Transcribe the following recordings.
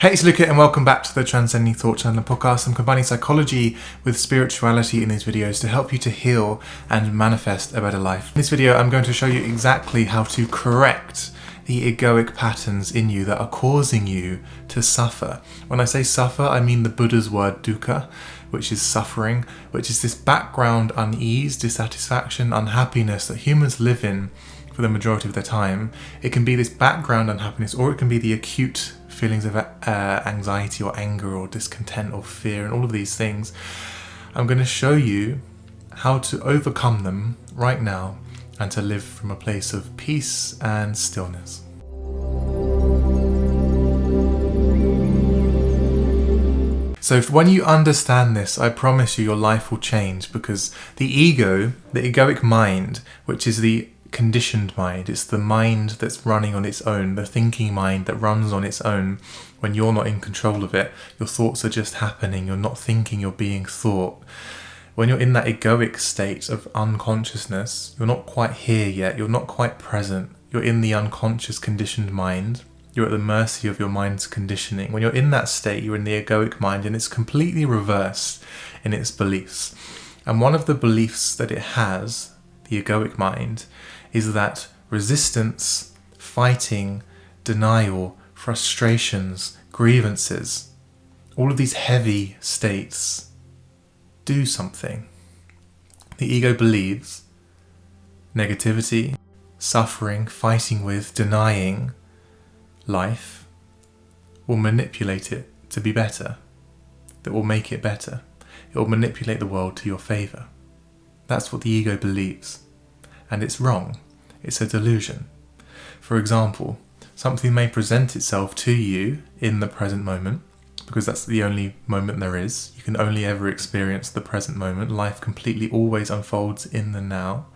Hey, it's Luca and welcome back to the Transcending Thought Channel podcast. I'm combining psychology with spirituality in these videos to help you to heal and manifest a better life. In this video, I'm going to show you exactly how to correct the egoic patterns in you that are causing you to suffer. When I say suffer, I mean the Buddha's word dukkha, which is suffering, which is this background unease, dissatisfaction, unhappiness that humans live in for the majority of their time. It can be this background unhappiness, or it can be the acute feelings of anxiety or anger or discontent or fear and all of these things. I'm going to show you how to overcome them right now and to live from a place of peace and stillness. So when you understand this, I promise you your life will change, because the ego, the egoic mind, which is the conditioned mind, it's the mind that's running on its own, the thinking mind that runs on its own when you're not in control of it. Your thoughts are just happening, you're not thinking, you're being thought. When you're in that egoic state of unconsciousness, you're not quite here yet, you're not quite present, you're in the unconscious conditioned mind, you're at the mercy of your mind's conditioning. When you're in that state, you're in the egoic mind, and it's completely reversed in its beliefs. And one of the beliefs that it has, the egoic mind, is that resistance, fighting, denial, frustrations, grievances, all of these heavy states do something. The ego believes negativity, suffering, fighting with, denying life will manipulate it to be better, that will make it better. It will manipulate the world to your favour. That's what the ego believes. And it's wrong. It's a delusion. For example, something may present itself to you in the present moment, because that's the only moment there is. You can only ever experience the present moment. Life completely always unfolds in the now.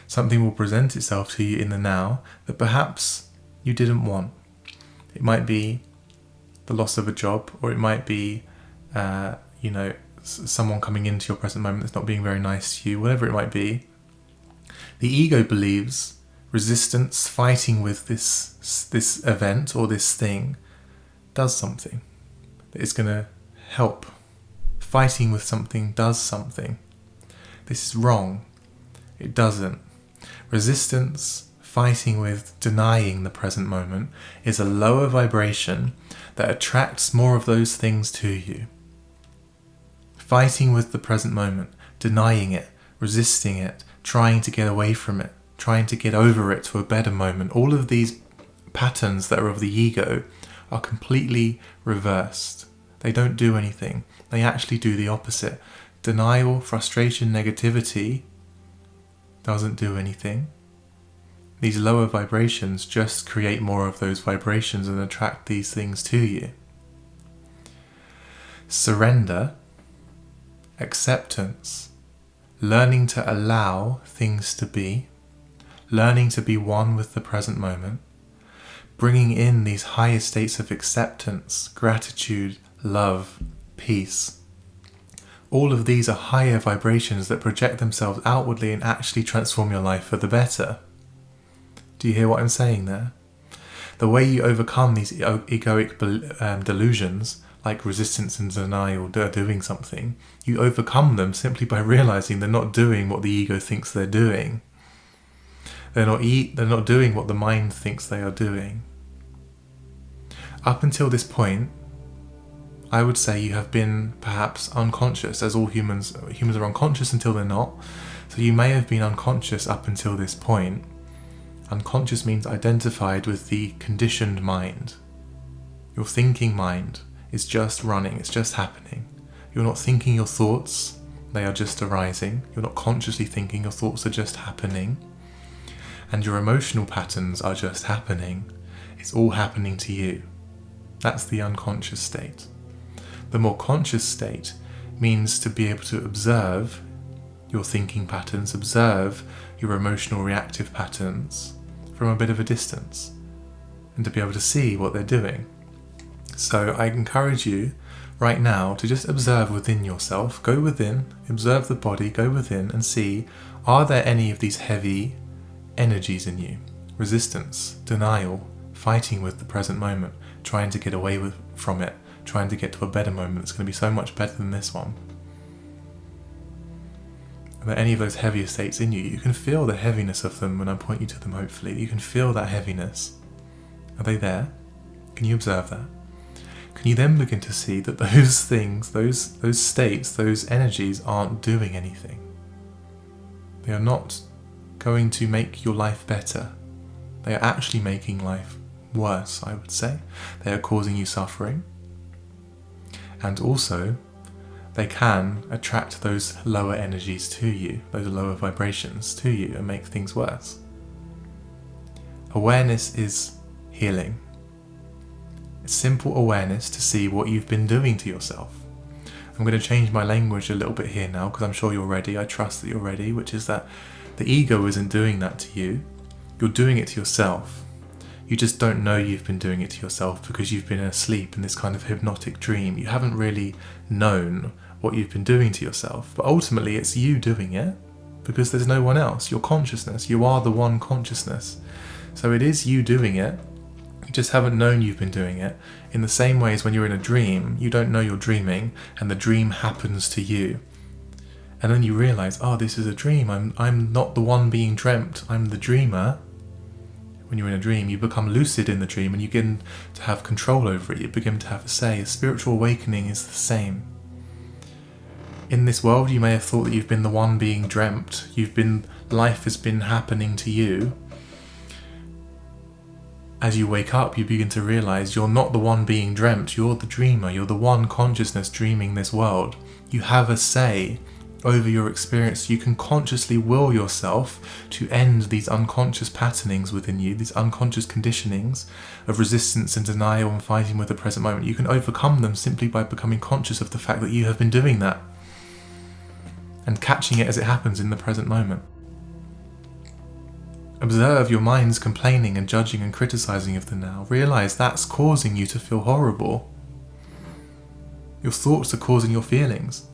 Something will present itself to you in the now that perhaps you didn't want. It might be the loss of a job, or it might be, someone coming into your present moment that's not being very nice to you, whatever it might be. The ego believes resistance, fighting with this event or this thing does something, that it's going to help. Fighting with something does something. This is wrong. It doesn't. Resistance, fighting with, denying the present moment is a lower vibration that attracts more of those things to you. Fighting with the present moment, denying it, resisting it, trying to get away from it, trying to get over it to a better moment. All of these patterns that are of the ego are completely reversed. They don't do anything. They actually do the opposite. Denial, frustration, negativity doesn't do anything. These lower vibrations just create more of those vibrations and attract these things to you. Surrender, acceptance, learning to allow things to be, learning to be one with the present moment, bringing in these higher states of acceptance, gratitude, love, peace. All of these are higher vibrations that project themselves outwardly and actually transform your life for the better. Do you hear what I'm saying there? The way you overcome these egoic delusions, like resistance and denial, they're doing something, you overcome them simply by realizing they're not doing what the ego thinks they're doing. They're not doing what the mind thinks they are doing. Up until this point, I would say you have been perhaps unconscious, as all humans are unconscious until they're not. So you may have been unconscious up until this point. Unconscious means identified with the conditioned mind. Your thinking mind is just running, it's just happening. You're not thinking your thoughts, they are just arising. You're not consciously thinking, your thoughts are just happening. And your emotional patterns are just happening. It's all happening to you. That's the unconscious state. The more conscious state means to be able to observe your thinking patterns, observe your emotional reactive patterns from a bit of a distance, and to be able to see what they're doing. So I encourage you right now to just observe within yourself. Go within, observe the body, go within and see, are there any of these heavy energies in you? Resistance, denial, fighting with the present moment, trying to get away from it, trying to get to a better moment that's going to be so much better than this one. Are there any of those heavier states in you? You can feel the heaviness of them when I point you to them, hopefully. You can feel that heaviness. Are they there? Can you observe that? Can you then begin to see that those things, those states, those energies aren't doing anything? They are not going to make your life better. They are actually making life worse, I would say. They are causing you suffering. And also, they can attract those lower energies to you, those lower vibrations to you, and make things worse. Awareness is healing. It's simple awareness to see what you've been doing to yourself. I'm going to change my language a little bit here now, because I'm sure you're ready. I trust that you're ready, which is that the ego isn't doing that to you. You're doing it to yourself. You just don't know you've been doing it to yourself because you've been asleep in this kind of hypnotic dream. You haven't really known what you've been doing to yourself. But ultimately it's you doing it, because there's no one else. Your consciousness. You are the one consciousness. So it is you doing it. You just haven't known you've been doing it. In the same way as when you're in a dream, you don't know you're dreaming, and the dream happens to you. And then you realise, oh, this is a dream. I'm not the one being dreamt. I'm the dreamer. When you're in a dream, you become lucid in the dream and you begin to have control over it. You begin to have a say. A spiritual awakening is the same. In this world, you may have thought that you've been the one being dreamt. Life has been happening to you. As you wake up, you begin to realise you're not the one being dreamt. You're the dreamer. You're the one consciousness dreaming this world. You have a say over your experience. You can consciously will yourself to end these unconscious patternings within you, these unconscious conditionings of resistance and denial and fighting with the present moment. You can overcome them simply by becoming conscious of the fact that you have been doing that and catching it as it happens in the present moment. Observe your mind's complaining and judging and criticizing of the now. Realize that's causing you to feel horrible. Your thoughts are causing your feelings.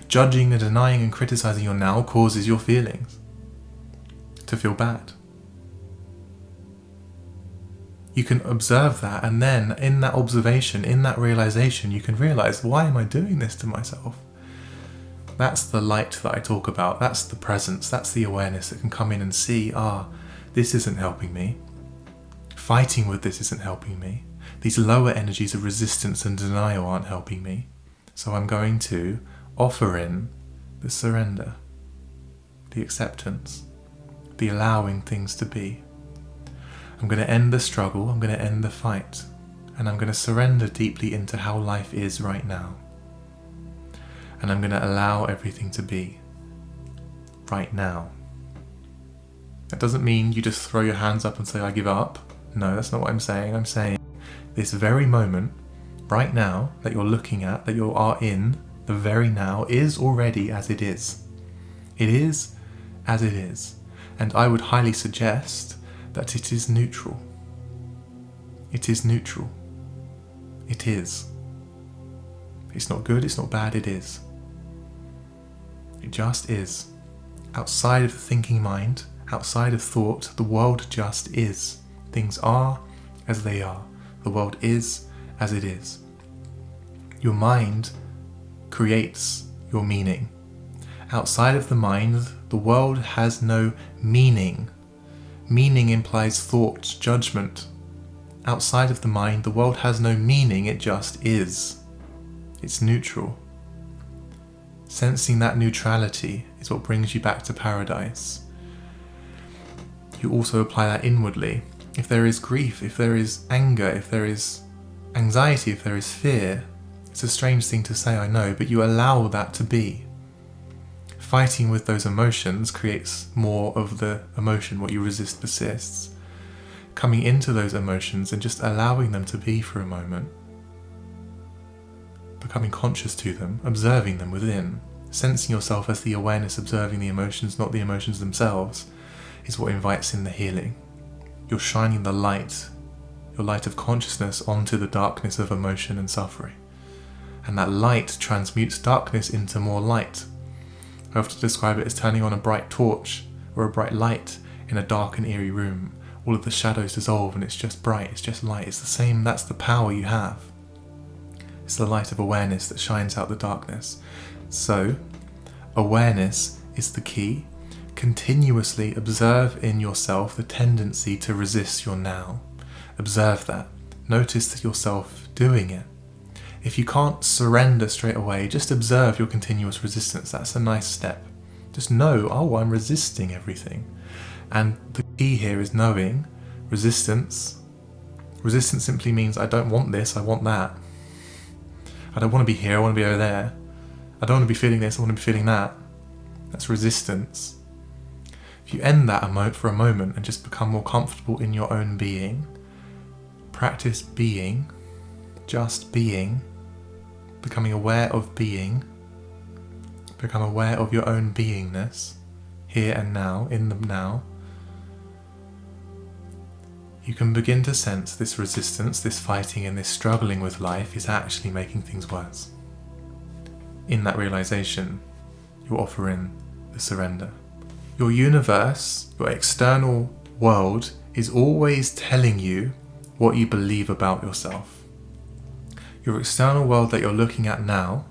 Judging and denying and criticizing your now causes your feelings to feel bad. You can observe that, and then in that observation, in that realization, you can realize, why am I doing this to myself? That's the light that I talk about. That's the presence. That's the awareness that can come in and see, this isn't helping me. Fighting with this isn't helping me. These lower energies of resistance and denial aren't helping me. So I'm going to offer in the surrender, the acceptance, the allowing things to be. I'm going to end the struggle, I'm going to end the fight, and I'm going to surrender deeply into how life is right now. And I'm going to allow everything to be right now. That doesn't mean you just throw your hands up and say, I give up. No, that's not what I'm saying. I'm saying this very moment, right now, that you're looking at, that you are in, the very now, is already as it is. It is as it is. And I would highly suggest that it is neutral. It is neutral. It is. It's not good, it's not bad, it is. It just is. Outside of the thinking mind, outside of thought, the world just is. Things are as they are. The world is as it is. Your mind creates your meaning. Outside of the mind, the world has no meaning. Meaning implies thought, judgment. Outside of the mind, the world has no meaning, it just is. It's neutral. Sensing that neutrality is what brings you back to paradise. You also apply that inwardly. If there is grief, if there is anger, if there is anxiety, if there is fear, it's a strange thing to say, I know, but you allow that to be. Fighting with those emotions creates more of the emotion. What you resist persists. Coming into those emotions and just allowing them to be for a moment. Becoming conscious to them, observing them within. Sensing yourself as the awareness observing the emotions, not the emotions themselves, is what invites in the healing. You're shining the light, your light of consciousness, onto the darkness of emotion and suffering. And that light transmutes darkness into more light. I often describe it as turning on a bright torch or a bright light in a dark and eerie room. All all of the shadows dissolve and it's just bright, it's just light. It's the same, that's the power you have. It's the light of awareness that shines out the darkness. So, awareness is the key. Continuously observe in yourself the tendency to resist your now. Observe that. Notice yourself doing it. If you can't surrender straight away, just observe your continuous resistance. That's a nice step. Just know, oh, I'm resisting everything. And the key here is knowing resistance. Resistance simply means I don't want this, I want that. I don't want to be here, I want to be over there. I don't want to be feeling this, I want to be feeling that. That's resistance. If you end that for a moment and just become more comfortable in your own being, practice being, just being, becoming aware of being, become aware of your own beingness, here and now, in the now, you can begin to sense this resistance, this fighting and this struggling with life is actually making things worse. In that realization, you offer in the surrender. Your universe, your external world, is always telling you what you believe about yourself. Your external world that you're looking at now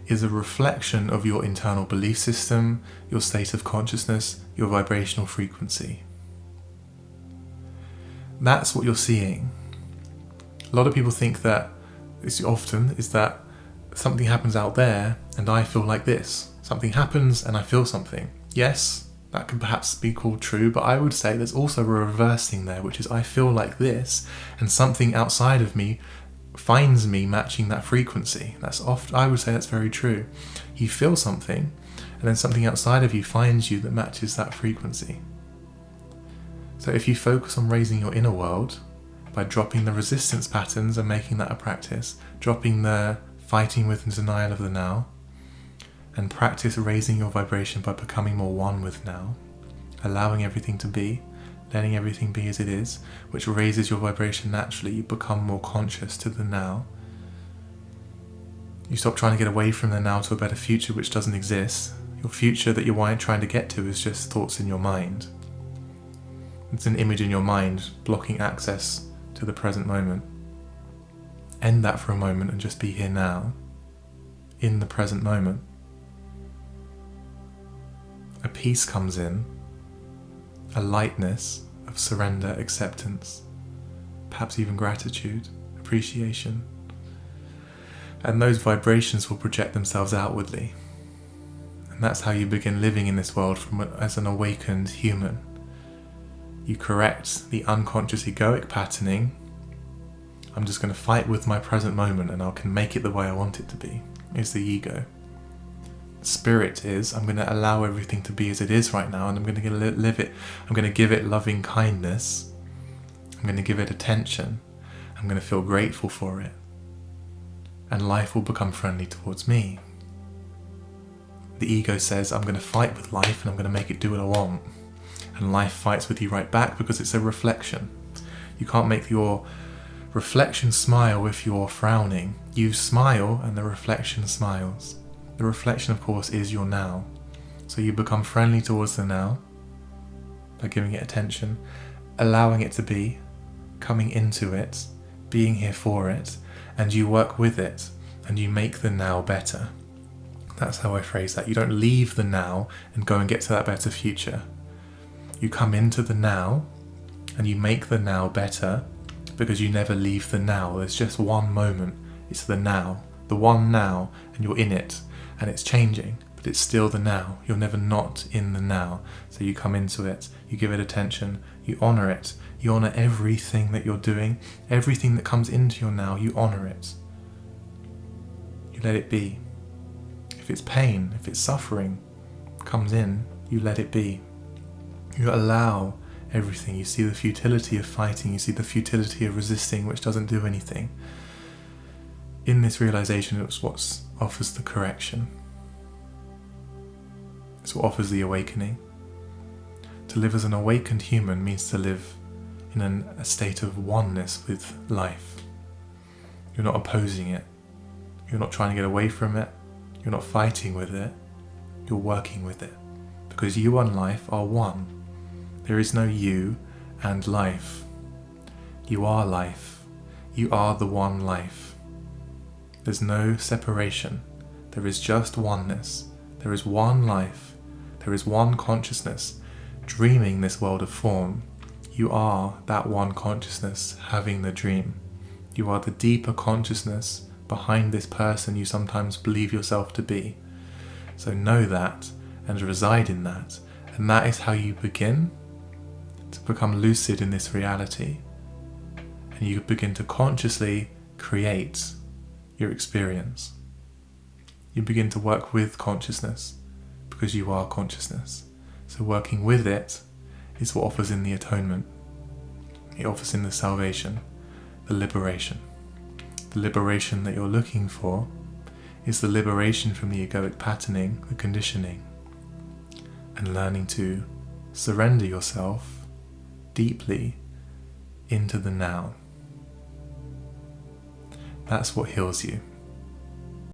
is a reflection of your internal belief system, your state of consciousness, your vibrational frequency. That's what you're seeing. A lot of people think that is that something happens out there and I feel like this. Something happens and I feel something. Yes, that could perhaps be called true, but I would say there's also a reversing there, which is I feel like this and something outside of me finds me matching that frequency. I would say that's very true. You feel something and then something outside of you finds you that matches that frequency. So if you focus on raising your inner world by dropping the resistance patterns and making that a practice, dropping the fighting with and denial of the now, and practice raising your vibration by becoming more one with now, allowing everything to be, letting everything be as it is, which raises your vibration naturally. You become more conscious to the now. You stop trying to get away from the now to a better future which doesn't exist. Your future that you're trying to get to is just thoughts in your mind. It's an image in your mind blocking access to the present moment. End that for a moment and just be here now, in the present moment. A peace comes in, a lightness of surrender, acceptance, perhaps even gratitude, appreciation. And those vibrations will project themselves outwardly. And that's how you begin living in this world as an awakened human. You correct the unconscious egoic patterning. I'm just going to fight with my present moment and I can make it the way I want it to be, is the ego. Spirit is, I'm going to allow everything to be as it is right now and I'm going to live it. I'm going to give it loving kindness. I'm going to give it attention. I'm going to feel grateful for it. And life will become friendly towards me. The ego says, I'm going to fight with life and I'm going to make it do what I want. And life fights with you right back because it's a reflection. You can't make your reflection smile if you're frowning. You smile and the reflection smiles. The reflection, of course, is your now. So you become friendly towards the now by giving it attention, allowing it to be, coming into it, being here for it, and you work with it and you make the now better. That's how I phrase that. You don't leave the now and go and get to that better future. You come into the now and you make the now better because you never leave the now. There's just one moment. It's the now. The one now, and you're in it. And it's changing, but it's still the now. You're never not in the now. So you come into it, you give it attention, you honour it. You honour everything that you're doing. Everything that comes into your now, you honour it. You let it be. If it's pain, if it's suffering comes in, you let it be. You allow everything. You see the futility of fighting. You see the futility of resisting, which doesn't do anything. In this realization, it's what offers the correction. It's what offers the awakening. To live as an awakened human means to live in a state of oneness with life. You're not opposing it. You're not trying to get away from it. You're not fighting with it. You're working with it. Because you and life are one. There is no you and life. You are life. You are the one life. There's no separation. There is just oneness. There is one life. There is one consciousness dreaming this world of form. You are that one consciousness having the dream. You are the deeper consciousness behind this person you sometimes believe yourself to be. So know that and reside in that. And that is how you begin to become lucid in this reality. And you begin to consciously create your experience. You begin to work with consciousness because you are consciousness. So working with it is what offers in the atonement. It offers in the salvation, the liberation. The liberation that you're looking for is the liberation from the egoic patterning, the conditioning, and learning to surrender yourself deeply into the now. That's what heals you.